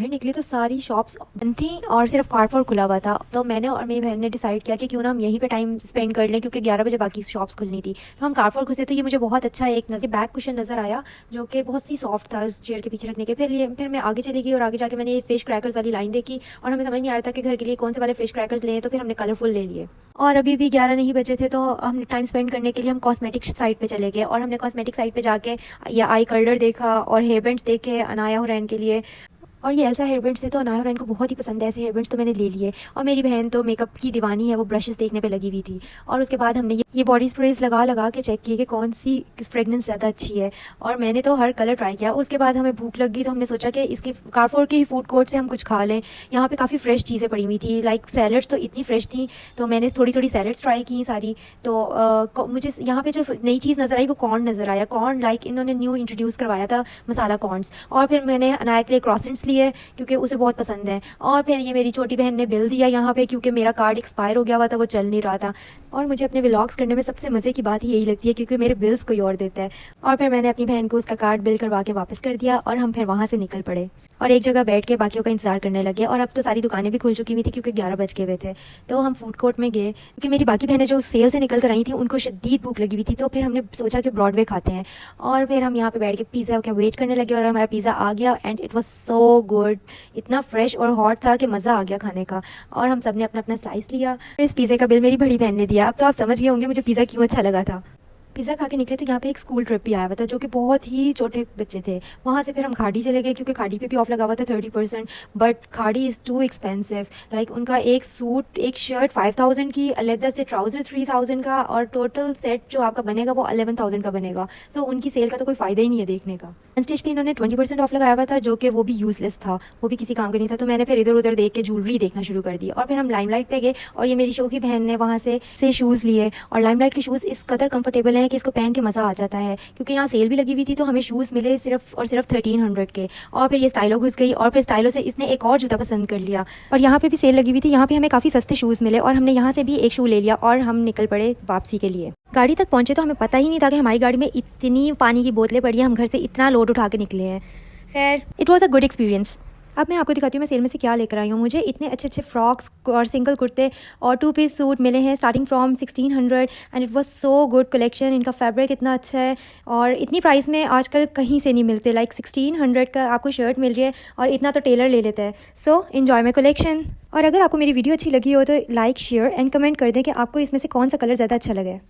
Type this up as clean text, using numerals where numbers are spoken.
बाहर निकली तो सारी शॉप्स बंद थी और सिर्फ कारफोर खुला हुआ था। तो मैंने और मेरी बहन ने डिसाइड किया कि क्यों ना हम यहीं पे टाइम स्पेंड कर लें, क्योंकि 11 बजे बाकी शॉप्स खुलनी थी। तो हम कारफोर घुसे तो ये मुझे बहुत अच्छा एक बैक कुशन नज़र आया जो कि बहुत ही सॉफ्ट था उस चेयर के पीछे रखने के। फिर मैं आगे चली गई और आगे जाके मैंने ये फिश क्रैकर्स वाली लाइन देखी और हमें समझ नहीं आ रहा था कि घर के लिए कौन से वाले फिश क्रैकर्स लें, तो फिर हमने कलरफुल ले लिए। और अभी भी 11 नहीं बजे थे तो हमने टाइम स्पेंड करने के लिए हम कॉस्मेटिक साइट पे चले गए और हमने कॉस्मेटिक साइट पे जाके या आई कलर देखा और हेयर बैंड्स देखे अनाया हुरैन के लिए। और ये एल्सा हेयर बैंड्स थे तो अनाया हुरैन को बहुत ही पसंद है ऐसे हेयर बैंड्स, तो मैंने ले लिए। और मेरी बहन तो मेकअप की दीवानी है, वो ब्रशेस देखने पे लगी हुई थी। और उसके बाद हमने ये बॉडी स्प्रेस लगा के चेक किए कि कौन सी फ्रेगनेंस ज़्यादा अच्छी है, और मैंने तो हर कलर ट्राई किया। उसके बाद हमें भूख लग गई तो हमने सोचा कि इसके कारफोर के ही फूड कोर्ट से हम कुछ खा लें। यहाँ पे काफ़ी फ्रेश चीज़ें पड़ी हुई थी, लाइक सैलड्स तो इतनी फ्रेश थी, तो मैंने थोड़ी थोड़ी सैलड्स ट्राई की सारी। तो मुझे यहाँ पे जो नई चीज़ नज़र आई वो कॉर्न नज़र आया। कॉर्न लाइक इन्होंने न्यू इंट्रोड्यूस करवाया था मसाला कॉर्नस। और फिर मैंने अनाया के लिए क्रॉसेंट्स लिए क्योंकि उसे बहुत पसंद है। और फिर ये मेरी छोटी बहन ने बिल दिया यहाँ पे क्योंकि मेरा कार्ड एक्सपायर हो गया हुआ था, वो चल नहीं रहा था। और मुझे अपने व्लॉग्स करने में सबसे मज़े की बात यही लगती है क्योंकि मेरे बिल्स कोई और देता है। और फिर मैंने अपनी बहन को उसका कार्ड बिल करवा के वापस कर दिया और हम फिर वहाँ से निकल पड़े और एक जगह बैठ के बाकियों का इंतजार करने लगे। और अब तो सारी दुकानें भी खुल चुकी हुई थी क्योंकि 11 बज के हुए थे। तो हम फूड कोर्ट में गए क्योंकि मेरी बाकी बहनें जो सेल से निकल कर आई थी उनको शदीद भूख लगी हुई थी। तो फिर हमने सोचा कि ब्रॉडवे खाते हैं और फिर हम यहाँ पे बैठ के पिज़्ज़ा का वेट करने लगे और हमारा पिज़्ज़ा आ गया and it was so good. इतना फ्रेश और हॉट था कि मज़ा आ गया खाने का। और हम सब ने अपना अपना स्लाइस लिया। इस पिज़्ज़े का बिल मेरी बड़ी बहन ने दिया। अब तो आप समझ गए होंगे मुझे पिज़्ज़ा क्यों अच्छा लगा था। पिज़्ज़ा खा के निकले तो यहाँ पे एक स्कूल ट्रिप भी आया हुआ था जो कि बहुत ही छोटे बच्चे थे। वहाँ से फिर हम खाड़ी चले गए क्योंकि खाड़ी पे भी ऑफ लगा हुआ था 30%, बट खाड़ी इज़ टू एक्सपेंसिव। लाइक उनका एक सूट एक शर्ट 5000 की, अलहदा से ट्राउज़र 3000 का, और टोटल सेट जो आपका बनेगा वो 11000 का बनेगा। सो उनकी सेल का तो कोई फ़ायदा ही नहीं है देखने का। स्टेज पे इन्होंने 20% ऑफ लगाया हुआ था जो कि वो भी यूज़लेस था, वो भी किसी काम का नहीं था। तो मैंने फिर इधर उधर देख के ज्वेलरी देखना शुरू कर दी और फिर हम लाइमलाइट पे गए और ये मेरी शौकी बहन ने वहाँ से शूज़ लिए। और लाइमलाइट के शूज़ इस कदर कंफर्टेबल हैं कि इसको पहन के मज़ा आ जाता है क्योंकि यहाँ सेल भी लगी हुई थी। तो हमें शूज़ मिले सिर्फ और सिर्फ 1300 के। और फिर ये स्टाइलो घुस गई और फिर स्टाइलो से इसने एक और जूता पसंद कर लिया और यहाँ पे भी सेल लगी हुई थी। यहाँ पे हमें काफ़ी सस्ते शूज़ मिले और हमने यहाँ से भी एक शू ले लिया और हम निकल पड़े वापसी के लिए। गाड़ी तक पहुँचे तो हमें पता ही नहीं था कि हमारी गाड़ी में इतनी पानी की बोतलें पड़ी हैं, हम घर से इतना लोड उठा के निकले हैं। खैर it was a good experience. अब मैं आपको दिखाती हूँ मैं सेल में से क्या लेकर आई हूँ। मुझे इतने अच्छे अच्छे फ्रॉक्स और सिंगल कुर्ते और 2 पीस सूट मिले हैं starting from 1600 and it was so good collection. इनका फैब्रिक इतना अच्छा है और इतनी प्राइस में आजकल कहीं से नहीं मिलते। लाइक 1600 का आपको शर्ट मिल रही है और इतना तो टेलर ले लेता है। So enjoy my collection. और अगर आपको मेरी वीडियो अच्छी लगी हो तो लाइक शेयर एंड कमेंट कर दें कि आपको इसमें से कौन सा कलर ज़्यादा अच्छा लगा है।